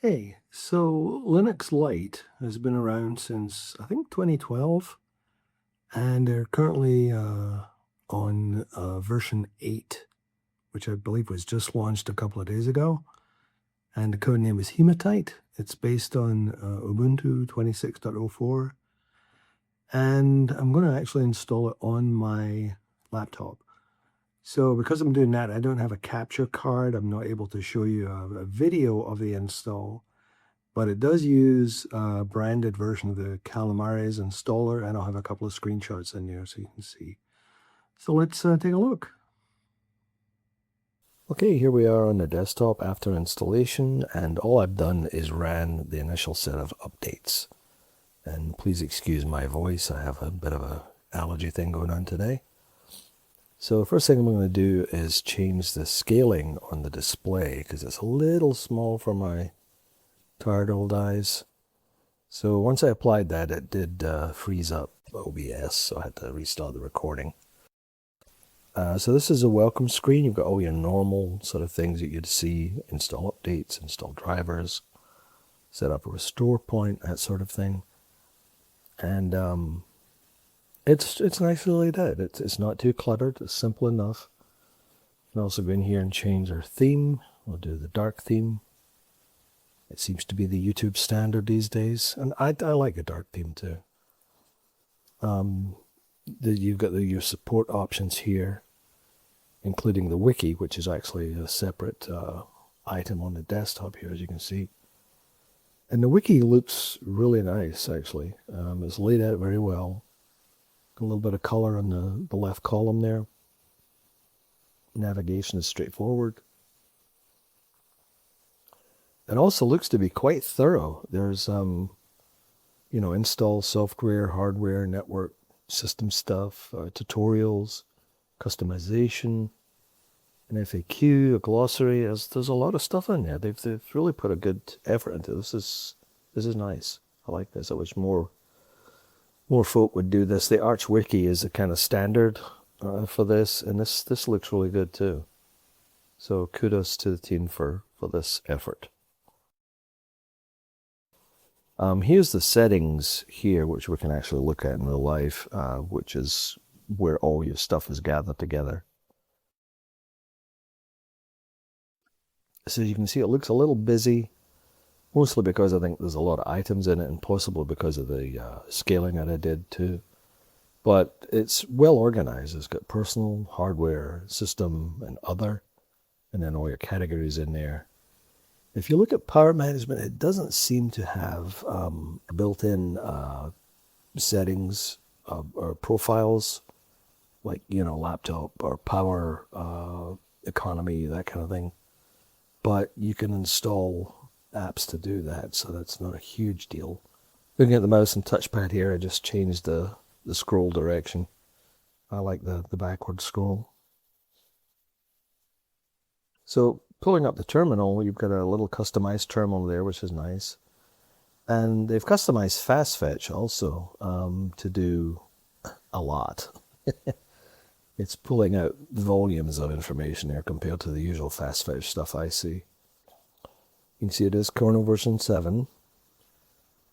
Hey, so Linux Lite has been around since I think 2012, and they're currently on version 8, which I believe was just launched a couple of days ago. And the code name is Hematite. It's based on Ubuntu 26.04, and I'm going to actually install it on my laptop. So because I'm doing that, I don't have a capture card. I'm not able to show you a video of the install. But it does use a branded version of the Calamares installer, and I'll have a couple of screenshots in there so you can see. So let's take a look. Okay, here we are on the desktop after installation, and all I've done is ran the initial set of updates. And please excuse my voice, I have a bit of an allergy thing going on today. So the first thing I'm going to do is change the scaling on the display, because it's a little small for my tired old eyes. So once I applied that, it did freeze up OBS, so I had to restart the recording. So this is a welcome screen. You've got all your normal sort of things that you'd see: install updates, install drivers, set up a restore point, that sort of thing. And it's nicely laid out. It's not too cluttered. It's simple enough. You can also go in here and change our theme. We'll do the dark theme. It seems to be the YouTube standard these days, and I like a dark theme too. You've got your support options here, including the Wiki, which is actually a separate item on the desktop here, as you can see. And the Wiki looks really nice, actually. It's laid out very well. Got a little bit of color on the left column there. Navigation is straightforward. It also looks to be quite thorough. There's, install software, hardware, network, system stuff, tutorials, customization, an FAQ, a glossary. There's a lot of stuff in there. They've really put a good effort into this. This is nice. I like this. I wish more folk would do this. The Arch Wiki is a kind of standard for this, and this looks really good too. So kudos to the team for this effort. Here's the settings here, which we can actually look at in real life, which is where all your stuff is gathered together. So you can see it looks a little busy, mostly because I think there's a lot of items in it, and possibly because of the scaling that I did too. But it's well organized. It's got personal, hardware, system, and other, and then all your categories in there. If you look at power management, it doesn't seem to have built-in settings or profiles like, laptop or power economy, that kind of thing. But you can install apps to do that, so that's not a huge deal. Looking at the mouse and touchpad here, I just changed the scroll direction. I like the backward scroll. So pulling up the terminal, you've got a little customized terminal there, which is nice. And they've customized fast fetch also to do a lot. It's pulling out volumes of information there compared to the usual fast fetch stuff I see. You can see it is kernel version 7.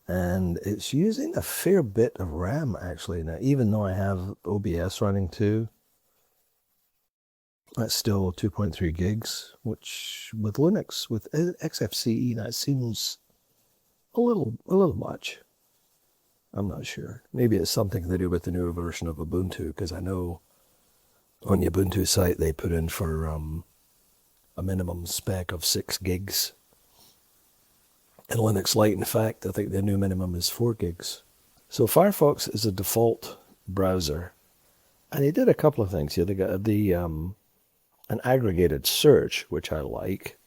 And it's using a fair bit of RAM, actually. Now, even though I have OBS running too, that's still 2.3 gigs, which with Linux, with XFCE, that seems a little much. I'm not sure. Maybe it's something to do with the newer version of Ubuntu, because I know on the Ubuntu site they put in for a minimum spec of 6 gigs. In Linux Lite, in fact, I think the new minimum is 4 gigs. So Firefox is a default browser, and they did a couple of things here. They got an aggregated search, which I like,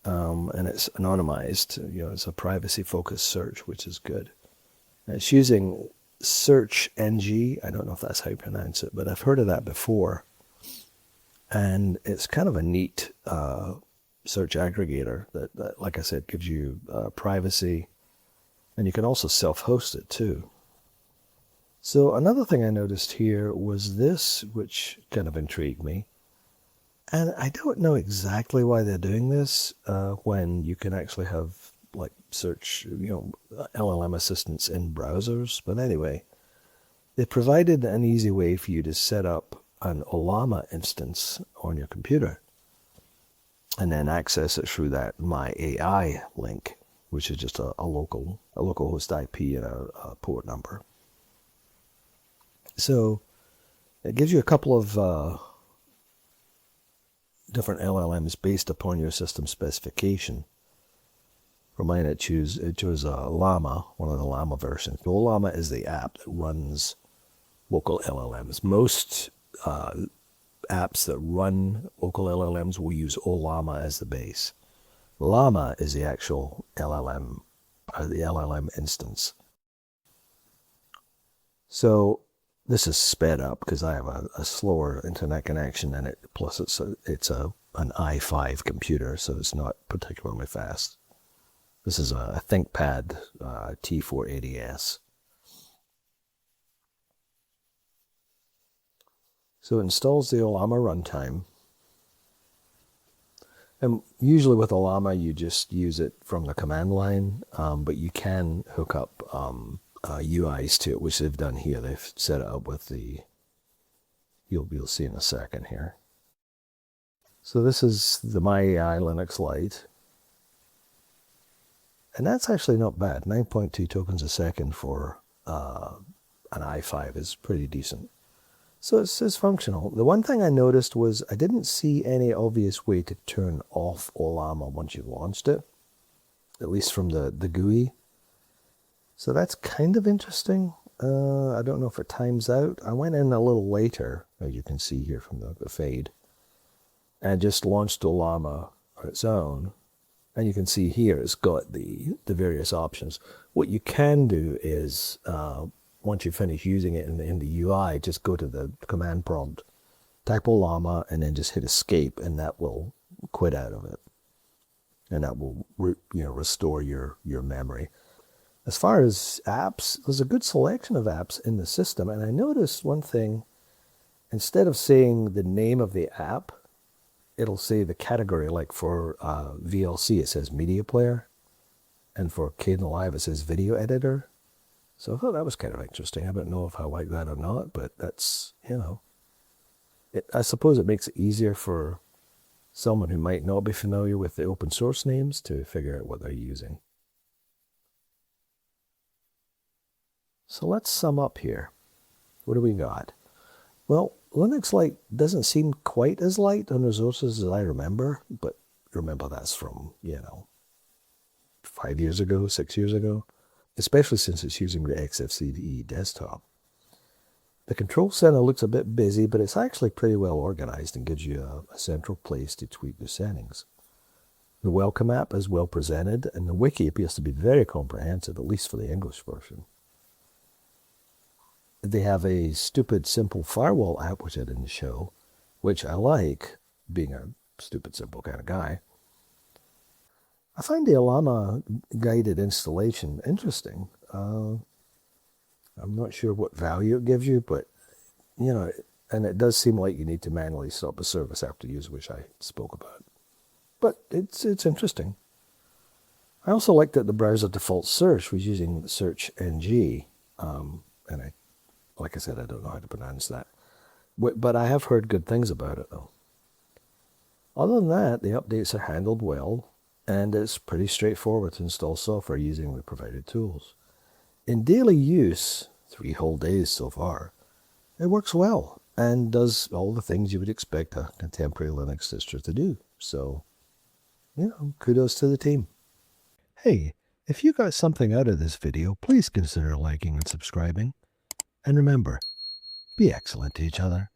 and it's anonymized. It's a privacy-focused search, which is good. And it's using SearXNG. I don't know if that's how you pronounce it, but I've heard of that before. And it's kind of a neat search aggregator that, like I said, gives you privacy, and you can also self-host it too. So another thing I noticed here was this, which kind of intrigued me. And I don't know exactly why they're doing this when you can actually have like search, LLM assistants in browsers. But anyway, they provided an easy way for you to set up an Ollama instance on your computer and then access it through that My AI link, which is just a local host IP and a port number. So it gives you a couple of different LLMs based upon your system specification. For mine, it chose Llama, one of the Llama versions. Ollama is the app that runs local LLMs. Most apps that run local LLMs will use Ollama as the base. Llama is the actual LLM, the LLM instance. So this is sped up because I have a slower internet connection, and plus it's an i5 computer, so it's not particularly fast. This is a ThinkPad T480S. So it installs the Ollama runtime. And usually with Ollama, you just use it from the command line, but you can hook up UIs to it, which they've done here. They've set it up with the, you'll see in a second here. So this is the My AI Linux Lite. And that's actually not bad. 9.2 tokens a second for an i5 is pretty decent. So it's functional. The one thing I noticed was I didn't see any obvious way to turn off Ollama once you've launched it, at least from the GUI. So that's kind of interesting. I don't know if it times out. I went in a little later, as you can see here from the fade, and just launched Ollama on its own. And you can see here it's got the various options. What you can do is, once you finish using it in the UI, just go to the command prompt, type Ollama, and then just hit escape, and that will quit out of it. And that will restore your memory. As far as apps, there's a good selection of apps in the system. And I noticed one thing, instead of saying the name of the app, it'll say the category. Like for VLC, it says media player. And for Kdenlive, it says video editor. So I thought that was kind of interesting. I don't know if I like that or not, but that's, I suppose it makes it easier for someone who might not be familiar with the open source names to figure out what they're using. So let's sum up here. What do we got? Well, Linux Lite doesn't seem quite as light on resources as I remember, but remember that's from, 5 years ago, 6 years ago, especially since it's using the XFCE desktop. The control center looks a bit busy, but it's actually pretty well organized and gives you a central place to tweak the settings. The welcome app is well presented, and the wiki appears to be very comprehensive, at least for the English version. They have a stupid, simple firewall app, which I didn't show, which I like, being a stupid, simple kind of guy. I find the Ollama guided installation interesting. I'm not sure what value it gives you, but, and it does seem like you need to manually stop a service after use, which I spoke about. But it's interesting. I also like that the browser default search was using SearXNG, and like I said, I don't know how to pronounce that. But I have heard good things about it, though. Other than that, the updates are handled well, and it's pretty straightforward to install software using the provided tools. In daily use, 3 whole days so far, it works well and does all the things you would expect a contemporary Linux distro to do. So, kudos to the team. Hey, if you got something out of this video, please consider liking and subscribing. And remember, be excellent to each other.